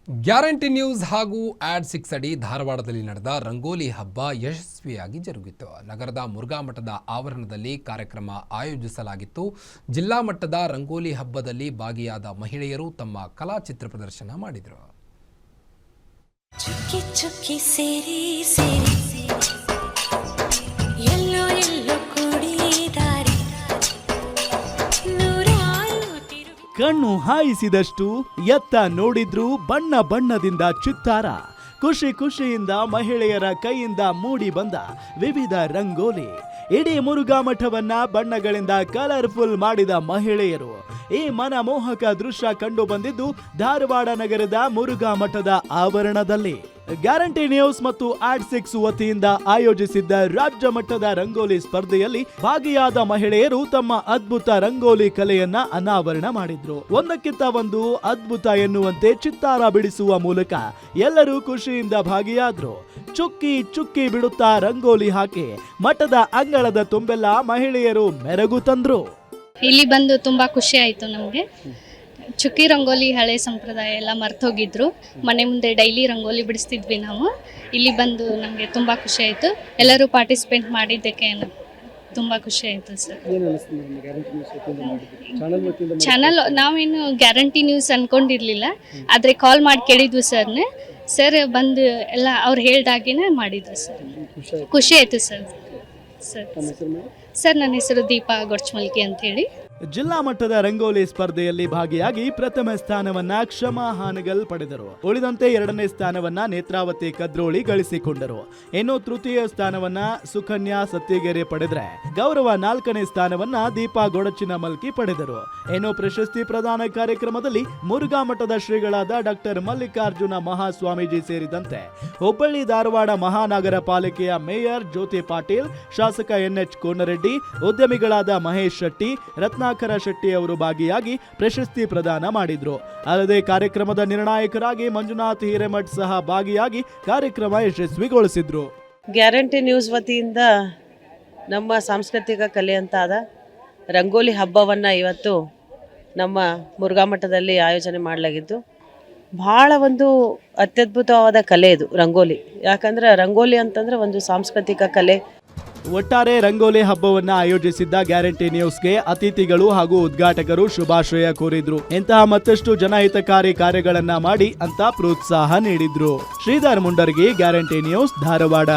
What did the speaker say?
Guarantee news ಹಾಗೂ ಆಡ್6 ಅಡಿ ಧಾರವಾಡದಲ್ಲಿ ನಡೆದ ರಂಗೋಲಿ ಹಬ್ಬ ಯಶಸ್ವಿಯಾಗಿ ಜರುಗಿತು. ನಗರದ ಮುರುಘಾ ಮಠದ ಆವರಣದಲ್ಲಿ ಕಾರ್ಯಕ್ರಮ ಆಯೋಜಿಸಲಾಗಿತ್ತು. ಜಿಲ್ಲಾ ಮಟ್ಟದ ರಂಗೋಲಿ ಹಬ್ಬದಲ್ಲಿ ಭಾಗಿಯಾದ ಮಹಿಳೆಯರು ತಮ್ಮ ಕಲಾ ಚಿತ್ರ ಪ್ರದರ್ಶನ ಮಾಡಿದರು. ಚುಕ್ಕಿ ಚುಕ್ಕಿ ಸೇರಿ ಸೇರಿ ಎಲ್ಲೋ ಎಲ್ಲೋ ಕೂಡಿದಾರೆ ಕಣ್ಣು ಹಾಯಿಸಿದಷ್ಟು ಎತ್ತ ನೋಡಿದ್ರು ಬಣ್ಣ ಬಣ್ಣದಿಂದ ಚಿತ್ತಾರ. ಖುಷಿ ಖುಷಿಯಿಂದ ಮಹಿಳೆಯರ ಕೈಯಿಂದ ಮೂಡಿ ಬಂದ ವಿವಿಧ ರಂಗೋಲಿ. ಇಡೀ ಮುರುಘಾ ಮಠವನ್ನ ಬಣ್ಣಗಳಿಂದ ಕಲರ್ಫುಲ್ ಮಾಡಿದ ಮಹಿಳೆಯರು. ಈ ಮನಮೋಹಕ ದೃಶ್ಯ ಕಂಡು ಬಂದಿದ್ದು ಧಾರವಾಡ ನಗರದ ಮುರುಘಾ ಮಠದ ಆವರಣದಲ್ಲಿ. ಗ್ಯಾರಂಟಿ ನ್ಯೂಸ್ ಮತ್ತು ಆಡ್6 ವತಿಯಿಂದ ಆಯೋಜಿಸಿದ್ದ ರಾಜ್ಯ ಮಟ್ಟದ ರಂಗೋಲಿ ಸ್ಪರ್ಧೆಯಲ್ಲಿ ಭಾಗಿಯಾದ ಮಹಿಳೆಯರು ತಮ್ಮ ಅದ್ಭುತ ರಂಗೋಲಿ ಕಲೆಯನ್ನ ಅನಾವರಣ ಮಾಡಿದ್ರು. ಒಂದಕ್ಕಿಂತ ಒಂದು ಅದ್ಭುತ ಎನ್ನುವಂತೆ ಚಿತ್ತಾರ ಬಿಡಿಸುವ ಮೂಲಕ ಎಲ್ಲರೂ ಖುಷಿಯಿಂದ ಭಾಗಿಯಾದ್ರು. ಚುಕ್ಕಿ ಚುಕ್ಕಿ ಬಿಡುತ್ತಾ ರಂಗೋಲಿ ಹಾಕಿ ಮಠದ ಅಂಗಳದ ತುಂಬೆಲ್ಲ ಮಹಿಳೆಯರು ಮೆರಗು ತಂದ್ರು. ಇಲ್ಲಿ ಬಂದು ತುಂಬಾ ಖುಷಿ ಆಯ್ತು ನಮಗೆ. ಚುಕ್ಕಿ ರಂಗೋಲಿ ಹಳೆ ಸಂಪ್ರದಾಯ ಎಲ್ಲ ಮರ್ತೋಗಿದ್ರು. ಮನೆ ಮುಂದೆ ಡೈಲಿ ರಂಗೋಲಿ ಬಿಡಿಸ್ತಿದ್ವಿ ನಾವು. ಇಲ್ಲಿ ಬಂದು ನಮಗೆ ತುಂಬ ಖುಷಿ ಆಯಿತು. ಎಲ್ಲರೂ ಪಾರ್ಟಿಸಿಪೇಟ್ ಮಾಡಿದ್ದಕ್ಕೆ ತುಂಬ ಖುಷಿ ಆಯಿತು ಸರ್. ಚಾನಲ್ ನಾವೇನು ಗ್ಯಾರಂಟಿ ನ್ಯೂಸ್ ಅಂದ್ಕೊಂಡಿರಲಿಲ್ಲ, ಆದರೆ ಕಾಲ್ ಮಾಡಿ ಕೇಳಿದ್ವಿ ಸರ್ ಬಂದು ಎಲ್ಲ ಅವ್ರು ಹೇಳ್ದಾಗೇನೆ ಮಾಡಿದ್ರು ಸರ್. ಖುಷಿ ಆಯಿತು ಸರ್ ನನ್ನ ಹೆಸರು ದೀಪಾ ಗೊಡ್ಚಮಲ್ಕಿ ಅಂತ ಹೇಳಿ. ಜಿಲ್ಲಾ ಮಟ್ಟದ ರಂಗೋಲಿ ಸ್ಪರ್ಧೆಯಲ್ಲಿ ಭಾಗಿಯಾಗಿ ಪ್ರಥಮ ಸ್ಥಾನವನ್ನ ಕ್ಷಮಾ ಹಾನಗಲ್ ಪಡೆದರು. ಉಳಿದಂತೆ ಎರಡನೇ ಸ್ಥಾನವನ್ನ ನೇತ್ರಾವತಿ ಕದ್ರೋಳಿ ಗಳಿಸಿಕೊಂಡರು. ಇನ್ನು ತೃತೀಯ ಸ್ಥಾನವನ್ನ ಸುಕನ್ಯಾ ಸತ್ಯಗೆರೆ ಪಡೆದರೆ ಗೌರವ 4ನೇ ಸ್ಥಾನವನ್ನ ದೀಪಾ ಗೊಡಚಿನಮಲ್ಕಿ ಪಡೆದರು. ಇನ್ನು ಪ್ರಶಸ್ತಿ ಪ್ರದಾನ ಕಾರ್ಯಕ್ರಮದಲ್ಲಿ ಮುರುಘಾ ಮಠದ ಶ್ರೀಗಳಾದ ಡಾಕ್ಟರ್ ಮಲ್ಲಿಕಾರ್ಜುನ ಮಹಾಸ್ವಾಮೀಜಿ ಸೇರಿದಂತೆ ಹುಬ್ಬಳ್ಳಿ ಧಾರವಾಡ ಮಹಾನಗರ ಪಾಲಿಕೆಯ ಮೇಯರ್ ಜ್ಯೋತಿ ಪಾಟೀಲ್, ಶಾಸಕ NH ಕೋನರೆಡ್ಡಿ, ಉದ್ಯಮಿಗಳಾದ ಮಹೇಶ್ ಶೆಟ್ಟಿ, ರತ್ನಾಕರ ಶೆಟ್ಟಿ ಅವರು ಭಾಗಿಯಾಗಿ ಪ್ರಶಸ್ತಿ ಪ್ರದಾನ ಮಾಡಿದ್ರು. ಅಲ್ಲದೆ ಕಾರ್ಯಕ್ರಮದ ನಿರ್ಣಾಯಕರಾಗಿ ಮಂಜುನಾಥ್ ಹಿರೇಮಠ್ ಸಹ ಭಾಗಿಯಾಗಿ ಕಾರ್ಯಕ್ರಮ ಯಶಸ್ವಿಗೊಳಿಸಿದ್ರು. ಗ್ಯಾರಂಟಿ ನ್ಯೂಸ್ ವತಿಯಿಂದ ನಮ್ಮ ಸಾಂಸ್ಕೃತಿಕ ಕಲೆಯಂತಾದ ರಂಗೋಲಿ ಹಬ್ಬವನ್ನು ಇವತ್ತು ನಮ್ಮ ಮುರುಘಾ ಮಠದಲ್ಲಿ ಆಯೋಜನೆ ಮಾಡಲಾಗಿದ್ದು, ಬಹಳ ಒಂದು ಅತ್ಯದ್ಭುತವಾದ ಕಲೆ ಇದು ರಂಗೋಲಿ. ಯಾಕಂದ್ರೆ ರಂಗೋಲಿ ಅಂತಂದ್ರೆ ಒಂದು ಸಾಂಸ್ಕೃತಿಕ ಕಲೆ. ಒಟ್ಟಾರೆ ರಂಗೋಲಿ ಹಬ್ಬವನ್ನ ಆಯೋಜಿಸಿದ್ದ ಗ್ಯಾರಂಟಿ ನ್ಯೂಸ್ಗೆ ಅತಿಥಿಗಳು ಹಾಗೂ ಉದ್ಘಾಟಕರು ಶುಭಾಶಯ ಕೋರಿದ್ರು. ಇಂತಹ ಮತ್ತಷ್ಟು ಜನಹಿತಕಾರಿ ಕಾರ್ಯಗಳನ್ನ ಮಾಡಿ ಅಂತ ಪ್ರೋತ್ಸಾಹ ನೀಡಿದ್ರು. Shridhar Mundargi, guarantee news, Dharwad.